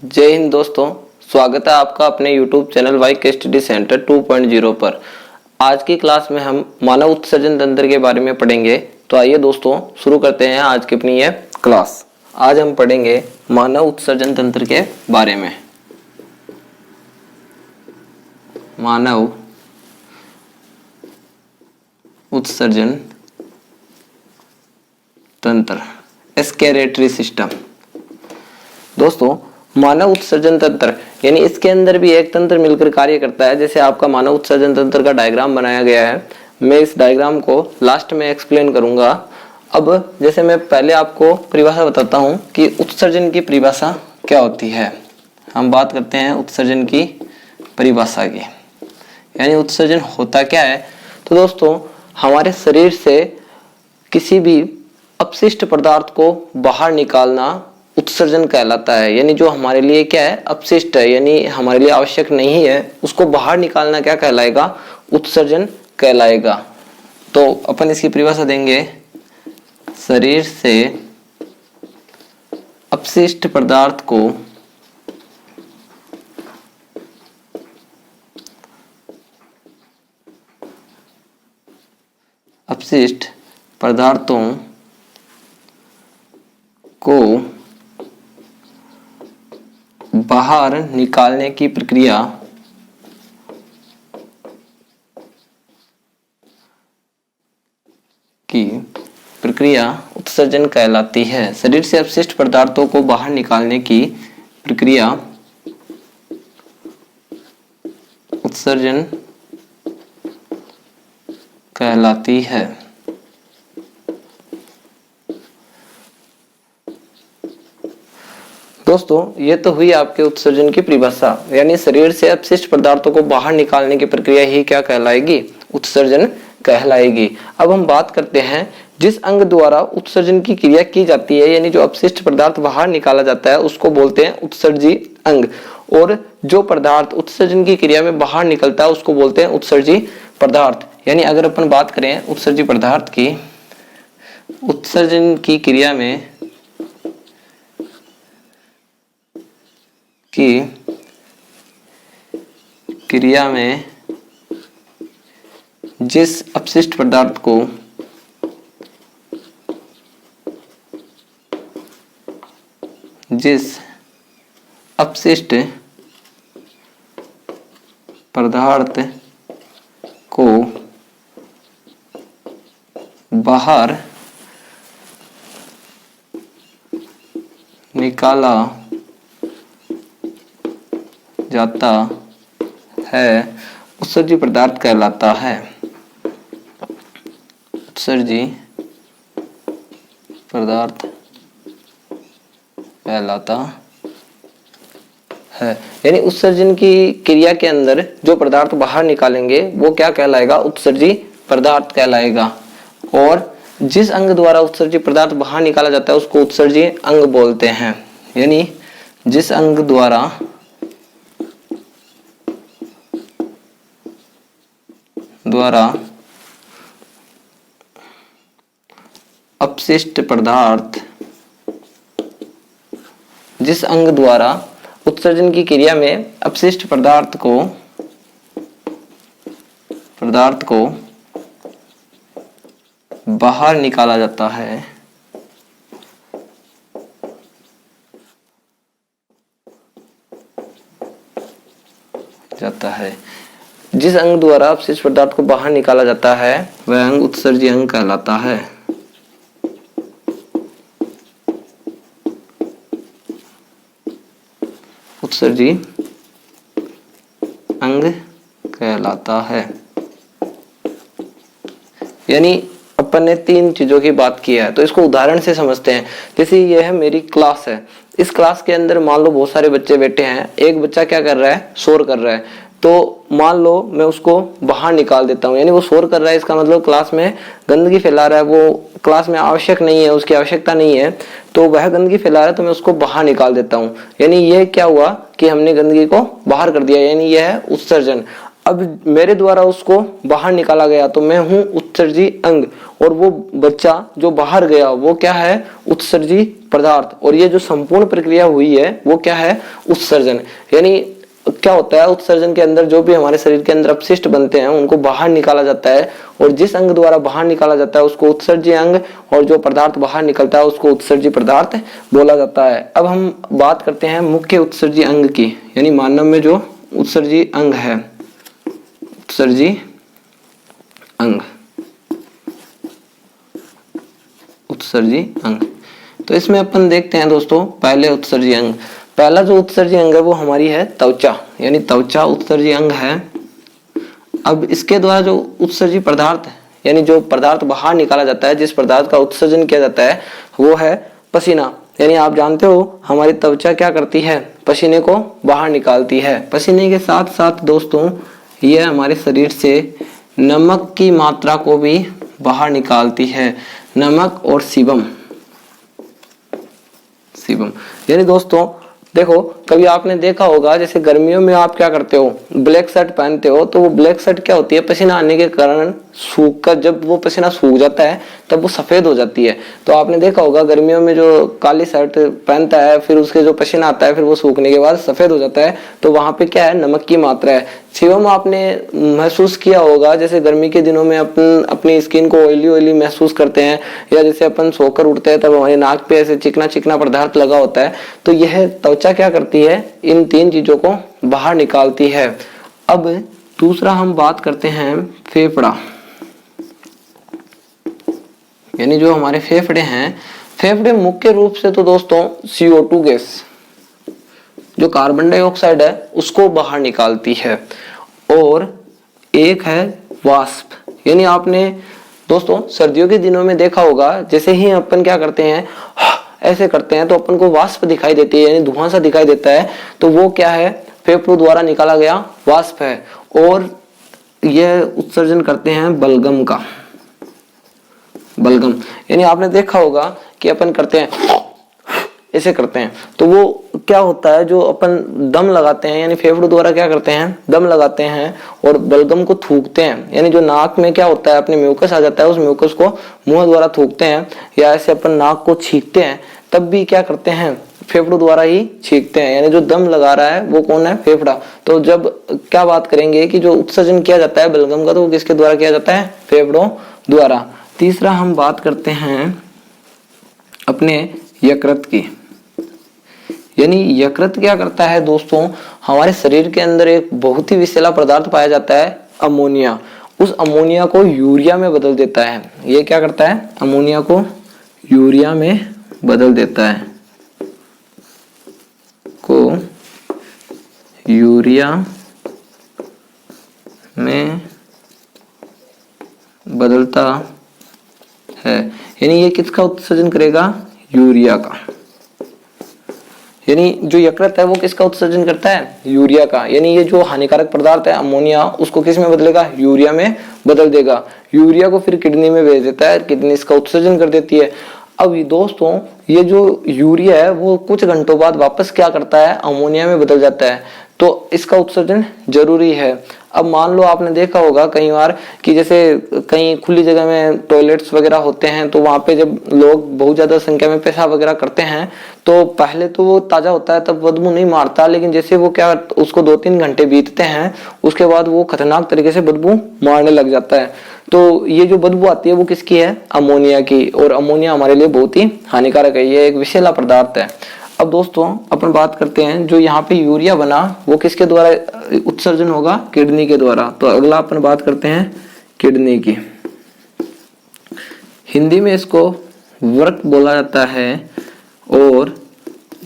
जय हिंद दोस्तों, स्वागत है आपका अपने YouTube channel Y study centre 2.0 पर। आज की क्लास में हम मानव उत्सर्जन तंत्र के बारे में पढ़ेंगे। तो आइए दोस्तों शुरू करते हैं आज की अपनी ये क्लास। आज हम पढ़ेंगे मानव उत्सर्जन तंत्र के बारे में। मानव उत्सर्जन तंत्र, रेस्पिरेटरी सिस्टम। दोस्तों, मानव उत्सर्जन तंत्र यानी इसके अंदर भी एक तंत्र मिलकर कार्य करता है। जैसे आपका मानव उत्सर्जन तंत्र का डायग्राम बनाया गया है, मैं इस डायग्राम को लास्ट में एक्सप्लेन करूंगा। अब जैसे मैं पहले आपको परिभाषा बताता हूं कि उत्सर्जन की परिभाषा क्या होती है। हम बात करते हैं उत्सर्जन की परिभाषा की, यानी उत्सर्जन होता क्या है। तो दोस्तों, हमारे शरीर से किसी भी अपशिष्ट पदार्थ को बाहर निकालना उत्सर्जन कहलाता है। यानी जो हमारे लिए क्या है, अपशिष्ट है, यानी हमारे लिए आवश्यक नहीं है, उसको बाहर निकालना क्या कहलाएगा, उत्सर्जन कहलाएगा। तो अपन इसकी परिभाषा देंगे, शरीर से अपशिष्ट पदार्थ को अपशिष्ट पदार्थों को बाहर निकालने की प्रक्रिया उत्सर्जन कहलाती है। शरीर से अपशिष्ट पदार्थों को बाहर निकालने की प्रक्रिया उत्सर्जन कहलाती है। दोस्तों, ये तो हुई आपके उत्सर्जन की परिभाषा, यानी शरीर से अपशिष्ट पदार्थों को बाहर निकालने की प्रक्रिया ही क्या कहलाएगी, उत्सर्जन कहलाएगी। अब हम बात करते हैं जिस अंग द्वारा उत्सर्जन की क्रिया की जाती है, यानी जो अपशिष्ट पदार्थ बाहर निकाला जाता है उसको बोलते हैं उत्सर्जी अंग, और जो पदार्थ उत्सर्जन की क्रिया में बाहर निकलता है उसको बोलते हैं उत्सर्जी पदार्थ। यानी अगर अपन बात करें उत्सर्जी पदार्थ की, उत्सर्जन की क्रिया में जिस अपशिष्ट पदार्थ को बाहर निकाला जाता है उत्सर्जी पदार्थ कहलाता है। उत्सर्जी पदार्थ कहलाता है, यानी उत्सर्जन की क्रिया के अंदर जो पदार्थ बाहर निकालेंगे वो क्या कहलाएगा, उत्सर्जी पदार्थ कहलाएगा। और जिस अंग द्वारा उत्सर्जी पदार्थ बाहर निकाला जाता है उसको उत्सर्जी अंग बोलते हैं। यानी जिस अंग द्वारा अपशिष्ट पदार्थ, जिस अंग द्वारा उत्सर्जन की क्रिया में अपशिष्ट पदार्थ को बाहर निकाला जाता है जिस अंग द्वारा अपशिष्ट पदार्थ को बाहर निकाला जाता है वह अंग उत्सर्जी अंग कहलाता है। उत्सर्जी अंग कहलाता है। यानी अपन ने तीन चीजों की बात की है, तो इसको उदाहरण से समझते हैं। जैसे ये है मेरी क्लास है, इस क्लास के अंदर मान लो बहुत सारे बच्चे बैठे हैं, एक बच्चा क्या कर रहा है, शोर कर रहा है। तो मान लो मैं उसको बाहर निकाल देता हूँ, यानी वो शोर कर रहा है, इसका मतलब क्लास में गंदगी फैला रहा है, वो क्लास में आवश्यक नहीं है, उसकी आवश्यकता नहीं है, तो वह गंदगी फैला रहा है, तो मैं उसको बाहर निकाल देता हूँ। यानी ये क्या हुआ कि हमने गंदगी को बाहर कर दिया, यानी यह है उत्सर्जन। अब मेरे द्वारा उसको बाहर निकाला गया तो मैं हूं उत्सर्जी अंग, और वो बच्चा जो बाहर गया वो क्या है, उत्सर्जी पदार्थ। और ये जो संपूर्ण प्रक्रिया हुई है वो क्या है, उत्सर्जन। यानी क्या होता है, उत्सर्जन के अंदर जो भी हमारे शरीर के अंदर अपशिष्ट बनते हैं उनको बाहर निकाला जाता है, और जिस अंग द्वारा बाहर निकाला जाता है उसको उत्सर्जी अंग, और जो पदार्थ बाहर निकलता है उसको उत्सर्जी पदार्थ बोला जाता है। अब हम बात करते हैं मुख्य उत्सर्जी अंग की, यानी मानव में जो उत्सर्जी अंग है, उत्सर्जी अंग, उत्सर्जी अंग। तो इसमें अपन देखते हैं दोस्तों, पहले उत्सर्जी अंग, पहला जो उत्सर्जी अंग है वो हमारी है त्वचा, यानी त्वचा उत्सर्जी अंग है। अब इसके द्वारा जो उत्सर्जी पदार्थ है, यानी जो पदार्थ बाहर निकाला जाता है, जिस पदार्थ का उत्सर्जन किया जाता है वो है पसीना। यानी आप जानते हो हमारी त्वचा क्या करती है, पसीने को बाहर निकालती है। पसीने के साथ साथ दोस्तों यह हमारे शरीर से नमक की मात्रा को भी बाहर निकालती है, नमक और सीबम। सीबम यानी दोस्तों देखो, कभी आपने देखा होगा जैसे गर्मियों में आप क्या करते हो, ब्लैक शर्ट पहनते हो, तो वो ब्लैक शर्ट क्या होती है, पसीना आने के कारण सूख कर, जब वो पसीना सूख जाता है तब वो सफेद हो जाती है। तो आपने देखा होगा गर्मियों में जो काली शर्ट पहनता है, फिर उसके जो पसीना आता है फिर वो सूखने के बाद सफेद हो जाता है, तो वहां पे क्या है, नमक की मात्रा है। शिवम आपने महसूस किया होगा जैसे गर्मी के दिनों में अपन अपनी स्किन को ऑयली ऑयली महसूस करते हैं, या जैसे अपन सोकर उठते हैं तब हमारी नाक पे ऐसे चिकना चिकना पदार्थ लगा होता है, तो यह त्वचा क्या करती है, इन तीन चीजों को बाहर निकालती है। अब दूसरा हम बात करते हैं फेफड़ा, यानी जो हमारे फेफड़े हैं, फेफड़े मुख्य रूप से तो दोस्तों CO2 गैस, जो कार्बन डाइऑक्साइड है उसको बाहर निकालती है, और एक है वाष्प। यानी आपने दोस्तों सर्दियों के दिनों में देखा होगा, जैसे ही अपन क्या करते हैं, ऐसे करते हैं तो अपन को वाष्प दिखाई देती है, यानी धुआं सा दिखाई देता है, तो वो क्या है, फेफड़ों द्वारा निकाला गया वाष्प है। और यह उत्सर्जन करते हैं बलगम का, बलगम। यानी आपने देखा होगा कि अपन करते हैं, ऐसे करते हैं, तो वो क्या होता है, जो अपन दम लगाते हैं, यानी फेफड़ों द्वारा क्या करते हैं, दम लगाते हैं और बलगम को थूकते हैं। यानी जो नाक में क्या होता है, अपने म्यूकस आ जाता है, उस म्यूकस को मुंह द्वारा थूकते हैं, या ऐसे अपन नाक को छींकते हैं, तब भी क्या करते हैं, फेफड़ों द्वारा ही छींकते हैं। यानी जो दम लगा रहा है वो कौन है, फेफड़ा। तो जब क्या बात करेंगे कि जो उत्सर्जन किया जाता है बलगम का, तो वो किसके द्वारा किया जाता है, फेफड़ों द्वारा। तीसरा हम बात करते हैं अपने यकृत की, यानी यकृत क्या करता है दोस्तों, हमारे शरीर के अंदर एक बहुत ही विषैला पदार्थ पाया जाता है, अमोनिया। उस अमोनिया को यूरिया में बदल देता है। ये क्या करता है, अमोनिया को यूरिया में बदल देता है, को यूरिया में बदलता है। यानी ये किसका उत्सर्जन करेगा, यूरिया का। यानी जो यकृत है वो किसका उत्सर्जन करता है, यूरिया का। यानी ये जो हानिकारक पदार्थ है अमोनिया, उसको किस में बदलेगा, यूरिया में बदल देगा। यूरिया को फिर किडनी में भेज देता है, किडनी इसका उत्सर्जन कर देती है। अब दोस्तों ये जो यूरिया है वो कुछ घंटों बाद वापस क्या करता है, अमोनिया में बदल जाता है, तो इसका उत्सर्जन जरूरी है। अब मान लो आपने देखा होगा कई बार कि जैसे कहीं खुली जगह में टॉयलेट्स वगैरह होते हैं, तो वहां पे जब लोग बहुत ज्यादा संख्या में पेशाब वगैरह करते हैं, तो पहले तो वो ताजा होता है तब बदबू नहीं मारता, लेकिन जैसे वो क्या, उसको 2-3 घंटे बीतते हैं उसके बाद वो खतरनाक तरीके से बदबू मारने लग जाता है। तो ये जो बदबू आती है वो किसकी है, अमोनिया की। और अमोनिया हमारे लिए बहुत ही हानिकारक है, ये एक विषैला पदार्थ है। अब दोस्तों अपन बात करते हैं जो यहाँ पे यूरिया बना वो किसके द्वारा उत्सर्जन होगा, किडनी के द्वारा। तो अगला अपन बात करते हैं किडनी की। हिंदी में इसको वृक्क बोला जाता है और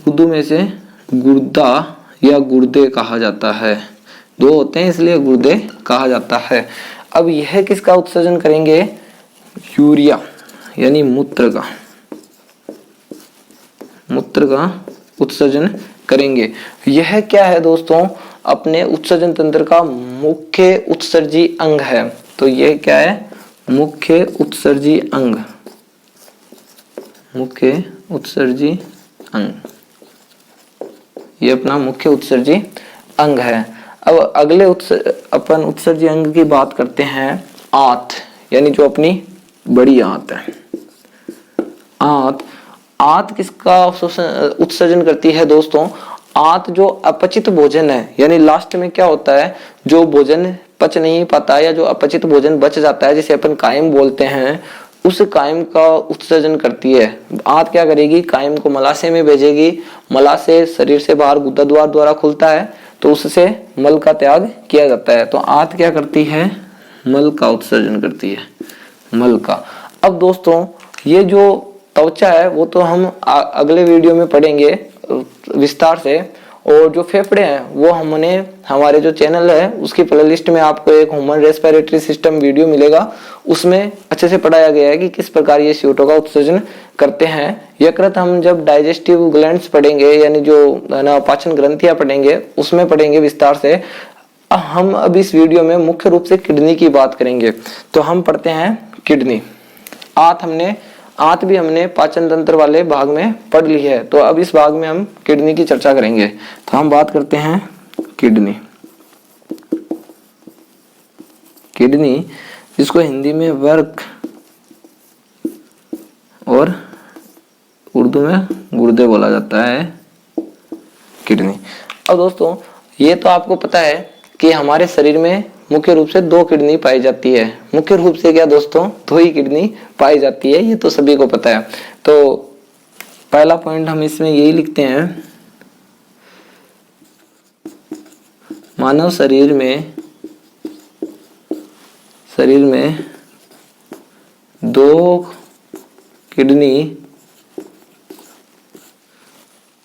उर्दू में से गुर्दा या गुर्दे कहा जाता है। दो होते हैं इसलिए गुर्दे कहा जाता है। अब यह किसका उत्सर्जन करेंगे, यूरिया यानी मूत्र का, मूत्र का उत्सर्जन करेंगे। यह क्या है दोस्तों, अपने उत्सर्जन तंत्र का मुख्य उत्सर्जी अंग है। तो यह क्या है, मुख्य उत्सर्जी अंग, मुख्य उत्सर्जी अंग, ये अपना मुख्य उत्सर्जी अंग है। अब अगले अपन उत्सर्जी अंग की बात करते हैं आंत, यानी जो अपनी बड़ी आंत है। आंत किसका उत्सर्जन करती है दोस्तों? आंत जो अपचित भोजन है, यानी लास्ट में क्या होता है, जो भोजन पच नहीं पाता या जो अपचित भोजन बच जाता है, जिसे अपन कायम बोलते हैं, उस कायम का उत्सर्जन करती है। आंत क्या करेगी? कायम को मलाशय में भेजेगी। मलाशय शरीर से बाहर गुदा द्वार द्वारा खुलता है, तो उससे मल का त्याग किया जाता है। तो आंत क्या करती है? मल का उत्सर्जन करती है, मल का। अब दोस्तों ये जो त्वचा है वो तो हम अगले वीडियो में पढ़ेंगे विस्तार से। और जो फेफड़े हैं वो हमने हमारे जो चैनल है उसकी प्लेलिस्ट में आपको एक ह्यूमन रेस्पिरेटरी सिस्टम वीडियो मिलेगा, उसमें अच्छे से पढ़ाया गया है कि किस प्रकार ये CO2 का उत्सर्जन करते हैं। यकृत हम जब डाइजेस्टिव ग्लैंड्स पढ़ेंगे, यानी जो ना पाचन ग्रंथियां पढ़ेंगे, उसमें पढ़ेंगे विस्तार से। हम अब इस वीडियो में मुख्य रूप से किडनी की बात करेंगे। तो हम पढ़ते हैं किडनी। आंत भी हमने पाचन तंत्र वाले भाग में पढ़ ली है, तो अब इस भाग में हम किडनी की चर्चा करेंगे। तो हम बात करते हैं किडनी। किडनी जिसको हिंदी में वर्क और उर्दू में गुर्दे बोला जाता है, किडनी। अब दोस्तों ये तो आपको पता है कि हमारे शरीर में मुख्य रूप से 2 किडनी पाई जाती है। मुख्य रूप से क्या दोस्तों? 2 ही किडनी पाई जाती है, ये तो सभी को पता है। तो पहला पॉइंट हम इसमें यही लिखते हैं, मानव शरीर में 2 किडनी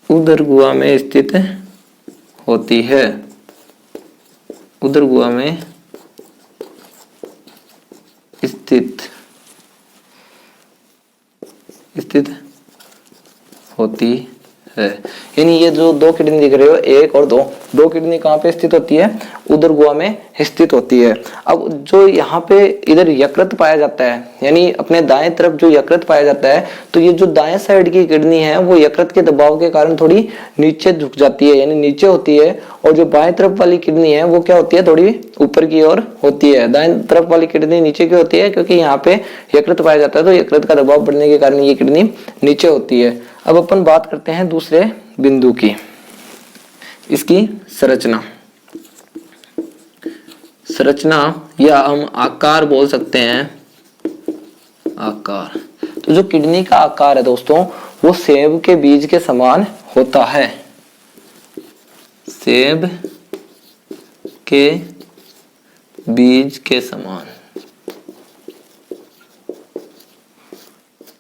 उदर गुहा में स्थित होती है। उदर गुहा में स्थित होती है। यानी ये जो 2 किडनी दिख रहे हो, 1 और 2 किडनी कहाँ पे स्थित होती है? उदर गुहा में स्थित होती है। अब जो यहाँ पे इधर यकृत पाया जाता है, यानी अपने दाएं तरफ जो यकृत पाया जाता है, तो ये जो दाएं साइड की किडनी है वो यकृत के दबाव के कारण थोड़ी नीचे झुक जाती है, यानी नीचे होती है। और जो बाएं तरफ वाली किडनी है वो क्या होती है? थोड़ी ऊपर की ओर होती है। दाएं तरफ वाली किडनी नीचे की होती है क्योंकि यहाँ पे यकृत पाया जाता है, तो यकृत का दबाव बढ़ने के कारण ये किडनी नीचे होती है। अब अपन बात करते हैं दूसरे बिंदु की, इसकी संरचना या हम आकार बोल सकते हैं, आकार। तो जो किडनी का आकार है दोस्तों वो सेब के बीज के समान होता है। सेब के बीज के समान।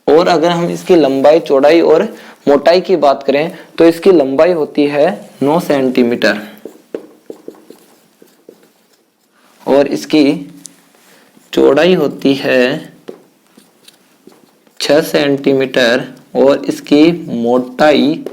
और अगर हम इसकी लंबाई, चौड़ाई और मोटाई की बात करें तो इसकी लंबाई होती है 9 सेंटीमीटर और इसकी चौड़ाई होती है 6 सेंटीमीटर और इसकी मोटाई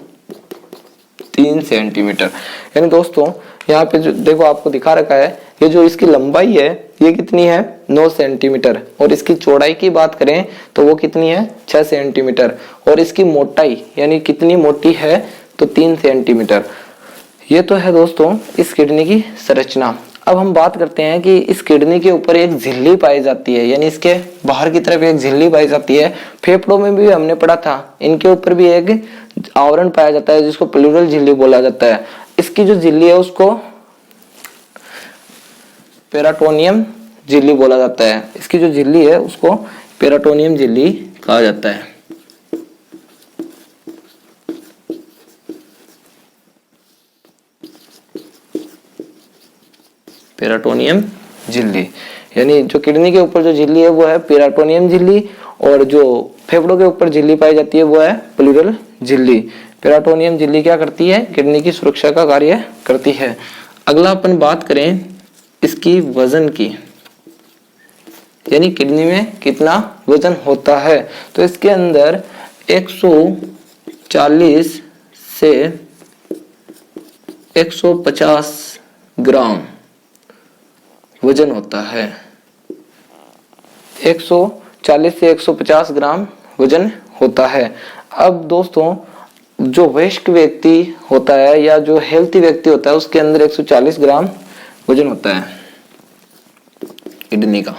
3 सेंटीमीटर। यानी दोस्तों यहाँ पे जो देखो आपको दिखा रखा है, ये जो इसकी लंबाई है ये कितनी है? 9 सेंटीमीटर। और इसकी चौड़ाई की बात करें तो वो कितनी है? 6 सेंटीमीटर। और इसकी मोटाई यानी कितनी मोटी है? तो 3 सेंटीमीटर। ये तो है दोस्तों इस किडनी की संरचना। अब हम बात करते हैं कि इस किडनी के ऊपर एक झिल्ली पाई जाती है, यानी इसके बाहर की तरफ एक झिल्ली पाई जाती है। फेफड़ों में भी हमने पढ़ा था, इनके ऊपर भी एक आवरण पाया जाता है जिसको प्लूरल झिल्ली बोला जाता है। इसकी जो झिल्ली है उसको पेराटोनियम झिल्ली बोला जाता है। इसकी जो झिल्ली है उसको पेराटोनियम झिल्ली कहा जाता है। पेराटोनियम झिल्ली, यानी जो किडनी के ऊपर जो झिल्ली है वो है पेराटोनियम झिल्ली और जो फेफड़ों के ऊपर झिल्ली पाई जाती है वो है प्लूरल झिल्ली। पेराटोनियम झिल्ली क्या करती है? किडनी की सुरक्षा का कार्य करती है। अगला अपन बात करें इसकी वजन की, यानी किडनी में कितना वजन होता है। तो इसके अंदर 140 से 150 ग्राम वजन होता है। 140 से 150 ग्राम वजन होता है। अब दोस्तों जो वयस्क व्यक्ति होता है या जो हेल्थी व्यक्ति होता है उसके अंदर 140 ग्राम वजन होता है किडनी का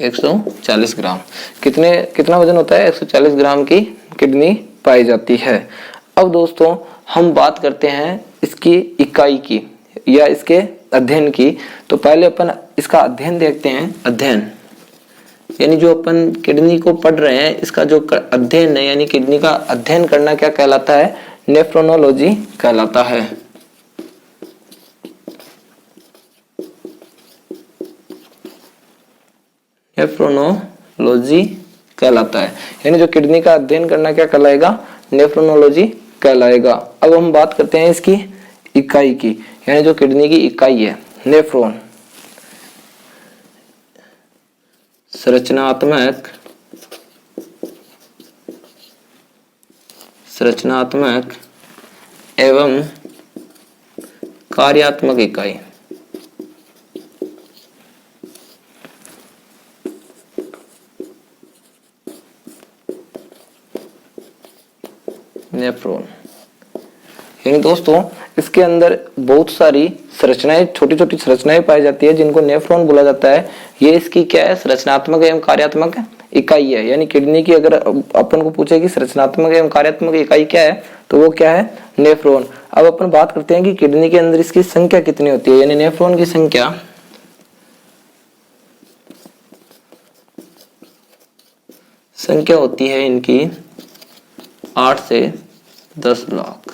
140 ग्राम। कितना वजन होता है? 140 ग्राम की किडनी पाई जाती है। अब दोस्तों हम बात करते हैं इसकी इकाई की या इसके अध्ययन की। तो पहले अपन इसका अध्ययन देखते हैं। अध्ययन यानी जो अपन किडनी को पढ़ रहे हैं, इसका जो अध्ययन है यानी किडनी का अध्ययन करना क्या कहलाता है? नेफ्रोनोलॉजी कहलाता है। नेफ्रोनोलॉजी कहलाता है, यानी जो किडनी का अध्ययन करना क्या कहलाएगा? नेफ्रोनोलॉजी कहलाएगा। अब हम बात करते हैं इसकी इकाई की, यानी जो किडनी की इकाई है नेफ्रॉन। संरचनात्मक एवं कार्यात्मक इकाई। नेफ्रॉन यानी दोस्तों इसके अंदर बहुत सारी संरचनाएं, छोटी छोटी संरचनाएं पाई जाती है जिनको नेफ्रॉन बोला जाता है। ये इसकी क्या है? संरचनात्मक एवं कार्यात्मक इकाई है। यानी किडनी की अगर अपन को पूछे कि संरचनात्मक एवं कार्यात्मक इकाई क्या है, तो वो क्या है? नेफ्रॉन। अब अपन बात करते हैं कि किडनी के अंदर इसकी संख्या कितनी होती है, यानी नेफ्रॉन की संख्या होती है इनकी 8 से 10 लाख।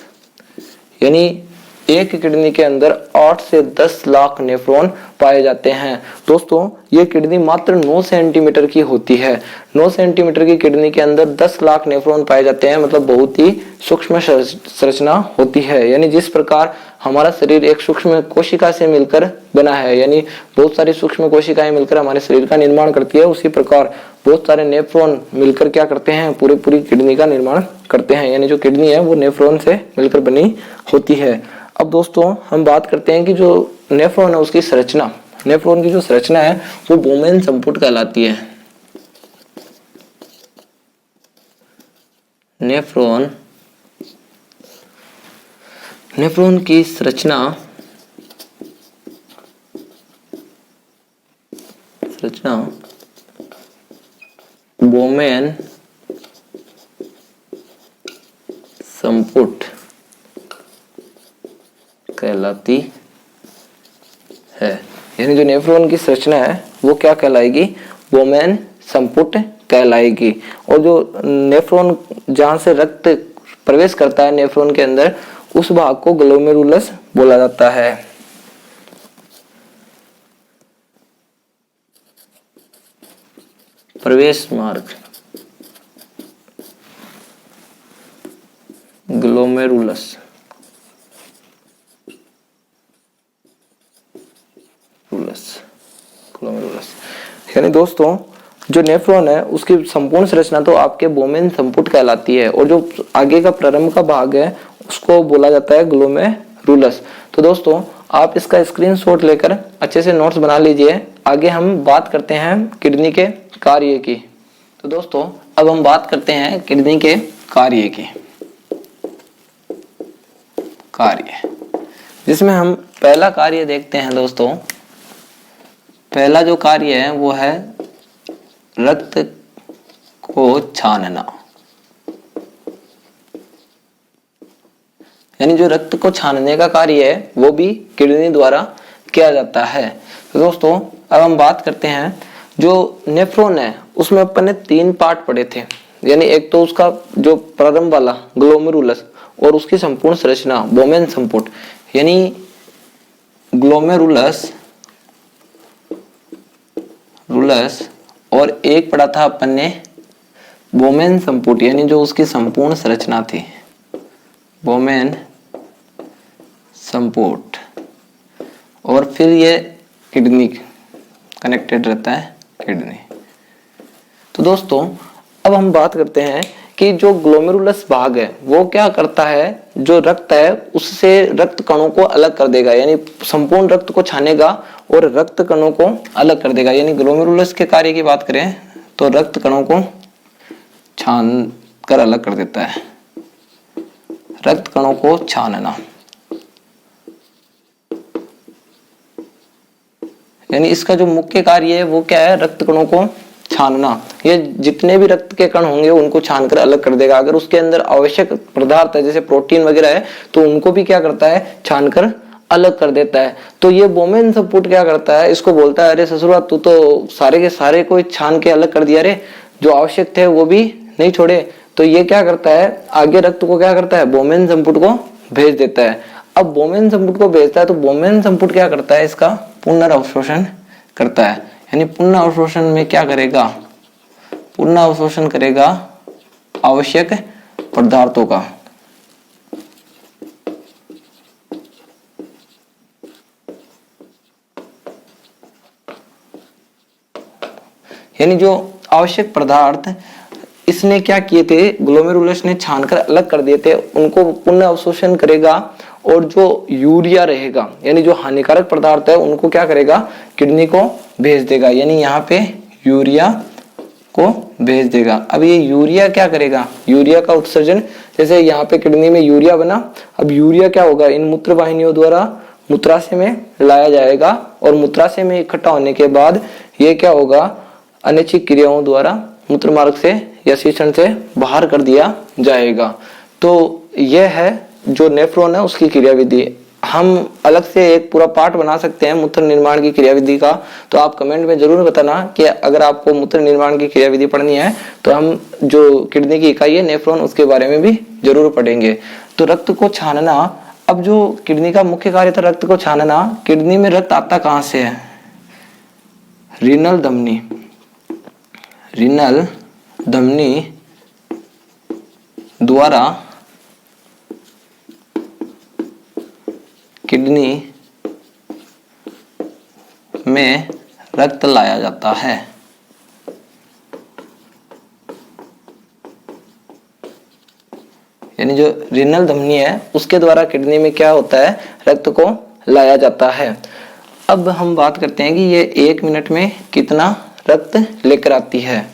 यानी एक किडनी के अंदर 8 से 10 लाख नेफ्रॉन पाए जाते हैं। दोस्तों ये किडनी मात्र 9 सेंटीमीटर की होती है। 9 सेंटीमीटर की किडनी के अंदर 10 लाख नेफ्रॉन पाए जाते हैं, मतलब बहुत ही सूक्ष्म संरचना होती है। यानी जिस प्रकार हमारा शरीर एक सूक्ष्म कोशिका से मिलकर बना है, यानी बहुत सारी सूक्ष्म कोशिकाएं मिलकर हमारे शरीर का निर्माण करती है, उसी प्रकार बहुत सारे नेफ्रॉन मिलकर क्या करते हैं? पूरी किडनी का निर्माण करते हैं। यानी जो किडनी है वो नेफ्रॉन से मिलकर बनी होती है। अब दोस्तों हम बात करते हैं कि जो नेफ्रॉन है उसकी संरचना, नेफ्रॉन की जो संरचना है वो बोमेन संपुट कहलाती है। नेफ्रॉन की संरचना बोमेन संपुट कहलाती है। यानी जो नेफ्रॉन की संरचना है वो क्या कहलाएगी? बोमेन संपुट कहलाएगी। और जो नेफ्रॉन जहां से रक्त प्रवेश करता है नेफ्रॉन के अंदर, उस भाग को ग्लोमेरुलस बोला जाता है। प्रवेश मार्ग ग्लोमेरुलस। यानी दोस्तों जो नेफ्रॉन है उसकी संपूर्ण संरचना तो आपके बोमेन संपुट कहलाती है, और जो आगे का प्रारंभ का भाग है उसको बोला जाता है ग्लोमेरुलस। तो दोस्तों आप इसका स्क्रीनशॉट लेकर अच्छे से नोट्स बना लीजिए। आगे हम बात करते हैं किडनी के कार्य की। तो दोस्तों अब हम बात करते हैं किडनी के कार्य की। जिसमें हम पहला कार्य देखते हैं दोस्तों। पहला जो कार्य है वो है रक्त को छानना। यानी जो रक्त को छानने का कार्य है वो भी किडनी द्वारा किया जाता है। तो दोस्तों अब हम बात करते हैं जो नेफ्रॉन है उसमें अपन ने 3 पार्ट पढ़े थे। यानी एक तो उसका जो प्रारंभ वाला ग्लोमेरुलस और उसकी संपूर्ण संरचना बोमेन संपुट। यानी ग्लोमेरुलस और एक पढ़ा था अपन ने बोमेन संपुट, यानी जो उसकी संपूर्ण संरचना थी बोमेन संपुट। और फिर ये किडनी कनेक्टेड रहता है किडनी। तो दोस्तों अब हम बात करते हैं कि जो ग्लोमेरुलस भाग है वो क्या करता है? जो रक्त है उससे रक्त कणों को अलग कर देगा, यानी संपूर्ण रक्त को छानेगा और रक्त कणों को अलग कर देगा। यानी ग्लोमेरुलस के कार्य की बात करें तो रक्त कणों को छान कर अलग कर देता है। रक्त कणों को छानना। यानी इसका जो मुख्य कार्य है वो क्या है, रक्त कणों को छानना। ये जितने भी रक्त के कण होंगे उनको छानकर अलग कर देगा। अगर उसके अंदर आवश्यक पदार्थ है जैसे प्रोटीन वगैरह है तो उनको भी क्या करता है, छानकर अलग कर देता है। तो ये बोमेन संपुट क्या करता है, इसको बोलता है अरे ससुरा तू तो सारे के सारे को छान के अलग कर दिया रे, जो आवश्यक थे वो भी नहीं छोड़े। तो ये क्या करता है, आगे रक्त को क्या करता है, बोमेन संपुट को भेज देता है। अब बोमेन संपुट को भेजता है तो बोमेन संपुट क्या करता है, इसका पुनर्अवशोषण करता है। यानी पुनर्अवशोषण में क्या करेगा, पुनर्अवशोषण करेगा आवश्यक पदार्थों का। यानी जो आवश्यक पदार्थ इसने क्या किए थे, ग्लोमेरुलस ने छानकर अलग कर दिए थे, उनको पुनः अवशोषण करेगा। और जो यूरिया रहेगा यानी जो हानिकारक पदार्थ है उनको क्या करेगा, किडनी को भेज देगा। यानी यहाँ पे यूरिया को भेज देगा। अब ये यूरिया क्या करेगा, यूरिया का उत्सर्जन, जैसे यहाँ पे किडनी में यूरिया बना, अब यूरिया क्या होगा, इन मूत्र वाहिनियों द्वारा मूत्राशय में लाया जाएगा और मूत्राशय में इकट्ठा होने के बाद ये क्या होगा, अनैच्छिक क्रियाओं द्वारा मूत्र मार्ग से या शीर्षण से बाहर कर दिया जाएगा। तो यह है जो नेफ्रॉन है उसकी क्रियाविधि। हम अलग से एक पूरा पार्ट बना सकते हैं मूत्र निर्माण की क्रियाविधि का। तो आप कमेंट में जरूर बताना कि अगर आपको मूत्र निर्माण की क्रियाविधि पढ़नी है तो हम जो किडनी की इकाई है नेफ्रॉन उसके बारे में भी जरूर पढ़ेंगे। तो रक्त को छानना, अब जो किडनी का मुख्य कार्य था रक्त को छानना, किडनी में रक्त आता कहां से है, रीनल धमनी, रीनल धमनी द्वारा किडनी में रक्त लाया जाता है। यानी जो रीनल धमनी है उसके द्वारा किडनी में क्या होता है, रक्त को लाया जाता है। अब हम बात करते हैं कि ये 1 मिनट में कितना रक्त लेकर आती है।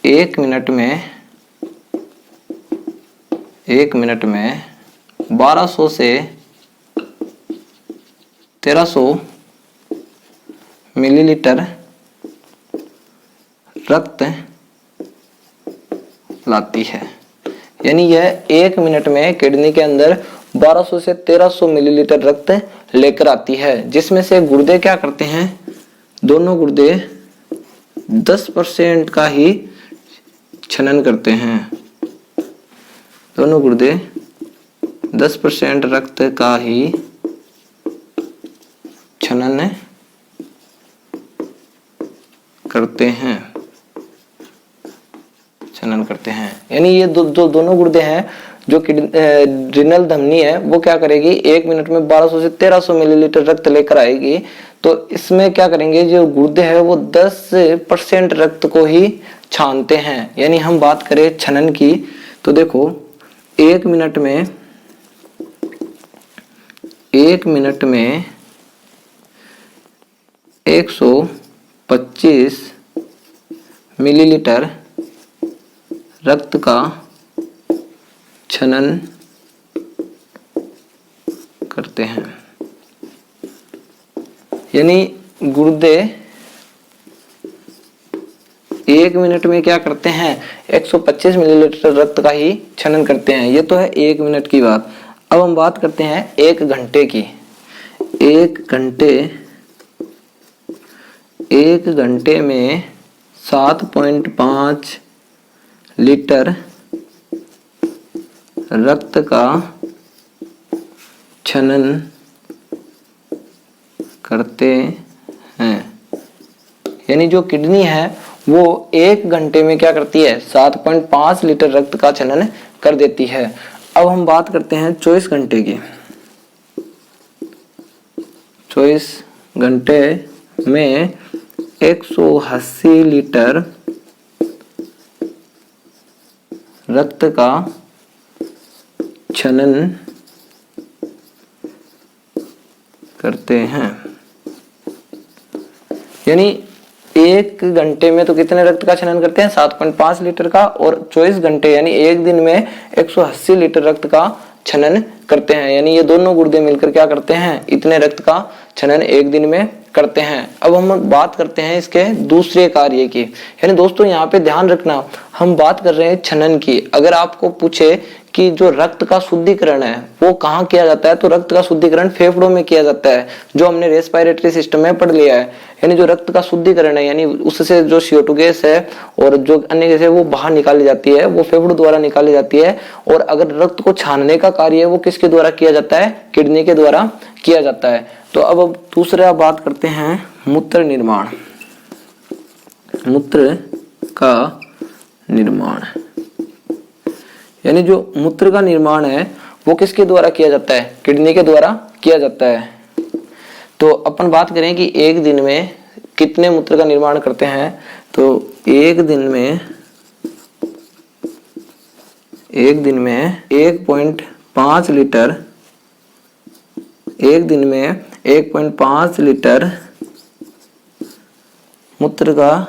1 मिनट में 1200 से 1300 मिलीलीटर रक्त लाती है। यानी यह 1 मिनट में किडनी के अंदर 1200 से 1300 मिलीलीटर रक्त लेकर आती है, जिसमें से गुर्दे क्या करते हैं, दोनों गुर्दे 10% का ही छनन करते हैं। दोनों गुर्दे 10% रक्त का ही छनन करते हैं, छनन करते हैं। यानी ये दोनों गुर्दे हैं जो रीनल धमनी है वो क्या करेगी, 1 मिनट में 1200 से 1300 मिलीलीटर रक्त लेकर आएगी। तो इसमें क्या करेंगे, जो गुर्दे हैं वो 10% रक्त को ही छानते हैं। यानी हम बात करें छनन की तो देखो 1 मिनट में 125 मिलीलीटर रक्त का छनन करते हैं। यानी गुर्दे 1 मिनट में क्या करते हैं, 125 मिलीलीटर रक्त का ही छनन करते हैं। ये तो है 1 मिनट की बात। अब हम बात करते हैं 1 घंटे की। 1 घंटे में 7.5 लीटर रक्त का छनन करते हैं। यानी जो किडनी है वो 1 घंटे में क्या करती है, 7.5 लीटर रक्त का छनन कर देती है। अब हम बात करते हैं 24 घंटे की। 24 घंटे में 180 लीटर रक्त का छनन करते हैं। यानी 1 घंटे में तो कितने रक्त का छनन करते हैं, 7.5 लीटर का, और 24 घंटे यानी 1 दिन में 180 लीटर रक्त का छनन करते हैं। यानी ये दोनों गुर्दे मिलकर क्या करते हैं, इतने रक्त का छनन 1 दिन में करते हैं। अब हम बात करते हैं इसके दूसरे कार्य की। यानी दोस्तों यहाँ पे ध्यान रखना, हम बात कर रहे हैं छनन की। अगर आपको पूछे कि जो रक्त का शुद्धिकरण है वो कहाँ किया जाता है, तो रक्त का शुद्धिकरण फेफड़ों में किया जाता है, जो हमने रेस्पिरेटरी सिस्टम में पढ़ लिया है। यानी जो रक्त का शुद्धिकरण है, यानी उससे जो CO2 गैस है और जो अन्य गैस है वो बाहर निकाली जाती है, वो फेफड़ों द्वारा निकाली जाती है। और अगर रक्त को छानने का कार्य है वो किसके द्वारा किया जाता है, किडनी के द्वारा किया जाता है। तो अब दूसरा बात करते हैं मूत्र निर्माण। मूत्र का निर्माण, यानी जो मूत्र का निर्माण है वो किसके द्वारा किया जाता है, किडनी के द्वारा किया जाता है। तो अपन बात करें कि 1 दिन में कितने मूत्र का निर्माण करते हैं, तो एक दिन में 1.5 लीटर, एक दिन में 1.5 लीटर मूत्र का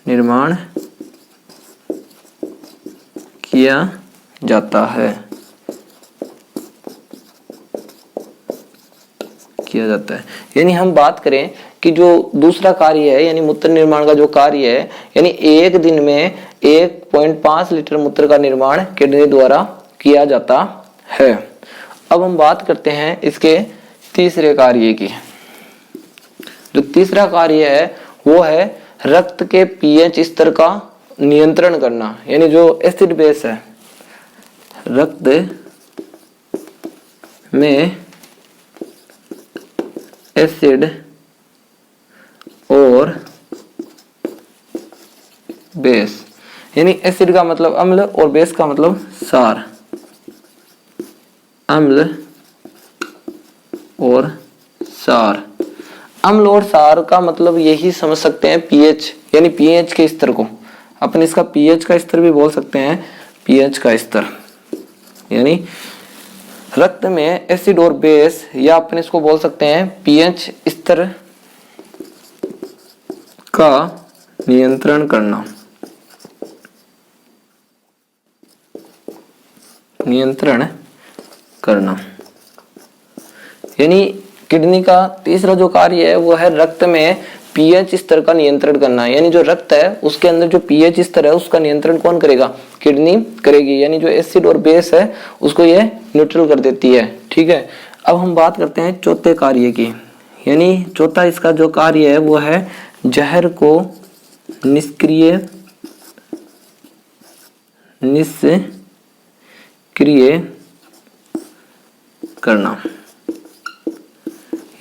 निर्माण किया जाता है, यानी हम बात करें कि जो दूसरा कार्य है यानी मूत्र निर्माण का जो कार्य है, यानी 1 दिन में 1.5 लीटर मूत्र का निर्माण किडनी द्वारा किया जाता है। अब हम बात करते हैं इसके तीसरे कार्य की। जो तीसरा कार्य है वो है रक्त के pH स्तर का नियंत्रण करना। यानी जो एसिड बेस है, रक्त में एसिड और बेस, यानी एसिड का मतलब अम्ल और बेस का मतलब सार, अम्ल और सार। अम्ल और सार का मतलब यही समझ सकते हैं pH, यानी pH के स्तर को अपन इसका pH का स्तर भी बोल सकते हैं, pH का स्तर। यानी रक्त में एसिड और बेस, या अपन इसको बोल सकते हैं pH स्तर का नियंत्रण करना, यानी किडनी का तीसरा जो कार्य है वो है रक्त में pH स्तर का नियंत्रण करना। यानी जो रक्त है उसके अंदर जो pH स्तर है उसका नियंत्रण कौन करेगा, किडनी करेगी। यानी जो एसिड और बेस है उसको ये न्यूट्रल कर देती है। ठीक है, अब हम बात करते हैं चौथे कार्य की। यानी चौथा इसका जो कार्य है वो है जहर को निष्क्रिय करना,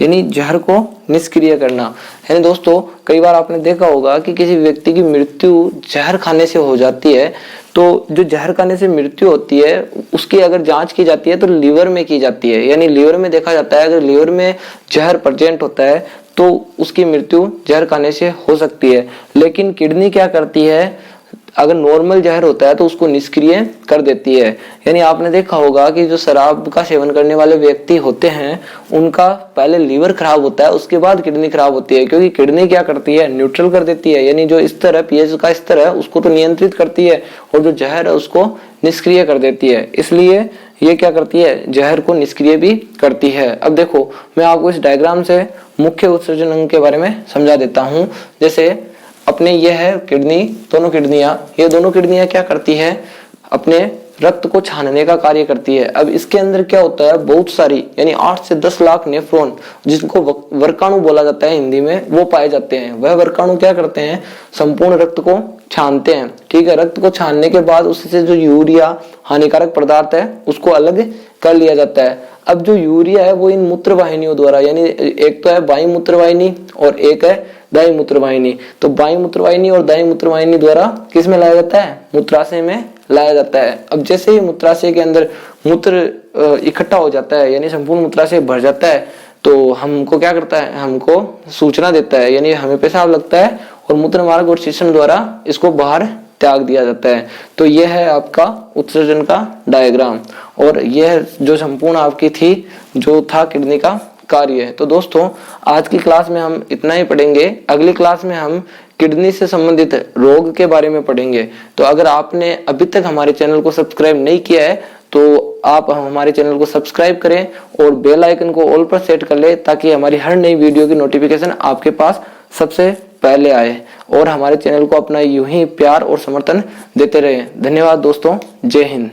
यानी जहर को निष्क्रिय करना। यानी दोस्तों कई बार आपने देखा होगा कि किसी व्यक्ति की मृत्यु जहर खाने से हो जाती है, तो जो जहर खाने से मृत्यु होती है उसकी अगर जांच की जाती है तो लीवर में की जाती है। यानी लीवर में देखा जाता है, अगर लीवर में जहर प्रेजेंट होता है तो उसकी मृत्यु जहर खाने से हो सकती है। लेकिन किडनी क्या करती है, अगर नॉर्मल जहर होता है तो उसको निष्क्रिय कर देती है। यानी आपने देखा होगा कि जो शराब का सेवन करने वाले व्यक्ति होते हैं उनका पहले लीवर खराब होता है, उसके बाद किडनी खराब होती है, क्योंकि किडनी क्या करती है, न्यूट्रल कर देती है। यानी जो स्तर है pH का स्तर है उसको तो नियंत्रित करती है और जो जहर है उसको निष्क्रिय कर देती है। इसलिए ये क्या करती है, जहर को निष्क्रिय भी करती है। अब देखो मैं आपको इस डायग्राम से मुख्य उत्सर्जन अंग के बारे में समझा देता हूँ। जैसे अपने ये है किडनी, दोनों किडनियां, ये दोनों किडनियां क्या करती है, अपने रक्त को छानने का कार्य करती है। अब इसके अंदर क्या होता है, बहुत सारी यानी 8 से 10 लाख नेफ्रॉन, जिनको वर्काणु बोला जाता है हिंदी में, वो पाए जाते हैं। वह वर्काणु क्या करते हैं, संपूर्ण रक्त को छानते हैं। ठीक है, रक्त को छानने के बाद उससे जो यूरिया हानिकारक पदार्थ है उसको अलग कर लिया जाता है। अब जो यूरिया है वो इन मूत्र वाहिनियों द्वारा, यानी एक तो है बाई मूत्र वाहिनी और एक है दाई मूत्र वाहिनी, तो बाई मूत्र वाहिनी और दाई मूत्र वाहिनी द्वारा किस में लाया जाता है, मूत्राशय में लाया जाता है। अब जैसे ही मूत्राशय के अंदर मूत्र इकट्ठा हो जाता है, यानी संपूर्ण मूत्राशय भर जाता है, तो हमको क्या करता है, हमको सूचना देता है, यानी हमें पेशाब लगता है और मूत्र मार्ग और शीशन द्वारा इसको बाहर त्याग दिया जाता है। तो यह है आपका उत्सर्जन का डायग्राम, और यह जो संपूर्ण आपकी थी जो था किडनी का कार्य है। तो दोस्तों आज की क्लास में हम इतना ही पढ़ेंगे। अगली क्लास में हम किडनी से संबंधित रोग के बारे में पढ़ेंगे। तो अगर आपने अभी तक हमारे चैनल को सब्सक्राइब नहीं किया है तो आप हमारे चैनल को सब्सक्राइब करें और बेल आइकन को ऑल पर सेट कर ले, ताकि हमारी हर नई वीडियो की नोटिफिकेशन आपके पास सबसे पहले आए। और हमारे चैनल को अपना यूं ही प्यार और समर्थन देते रहे। धन्यवाद दोस्तों, जय हिंद।